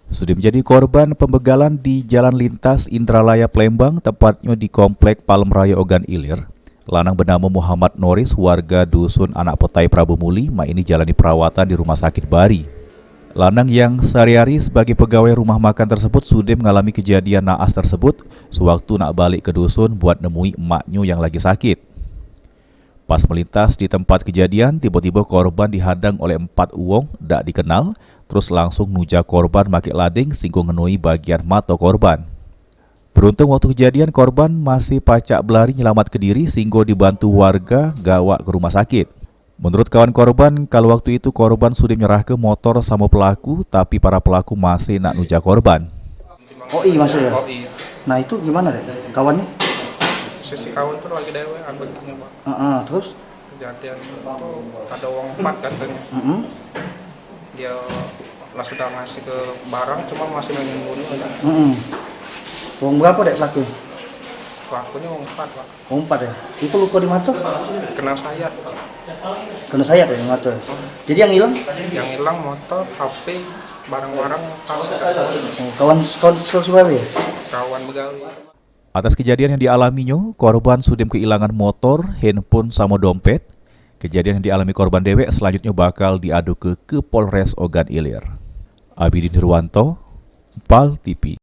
Sudah menjadi korban pembegalan di Jalan Lintas Indralaya Palembang, tepatnya di Komplek Palem Raya Ogan Ilir. Lanang bernama Muhammad Noris, warga Dusun Anak Petai Prabu Muli, ini jalani perawatan di Rumah Sakit Bari. Lanang yang sehari-hari sebagai pegawai rumah makan tersebut sudah mengalami kejadian naas tersebut sewaktu nak balik ke dusun buat nemui emaknya yang lagi sakit. Pas melintas di tempat kejadian, tiba-tiba korban dihadang oleh 4 uang tak dikenal, terus langsung nuja korban make lading singgung ngenui bagian mata korban. Beruntung waktu kejadian korban masih pacak belari nyelamat ke diri sehingga dibantu warga gawa ke rumah sakit. Menurut kawan korban, kalau waktu itu korban sudah menyerah ke motor sama pelaku, tapi para pelaku masih nak nuja korban. Oh iya masih ya? Oh iya. Nah itu gimana deh kawannya? Sisi kawan tuh lagi dewean begini Pak. Terus? Kejadian itu ada uang 4 kan katanya. Dia lah sudah ngasih ke barang cuma masih ingin bunuh kan. Uang berapa deh pelaku? Pelakunya uang 4 Pak. Uang 4 ya? Itu luka di mata? Kena sayat Pak. Kena sayat ya di mata? Jadi yang hilang? Yang hilang motor, HP, barang-barang tas. Kawan Surabaya ya? Kawan begawi. Atas kejadian yang dialaminya, korban sudah kehilangan motor, handphone, sama dompet. Kejadian yang dialami korban dewek selanjutnya bakal diadu ke Polres Ogan Ilir. Abidin Nurwanto, PAL TV.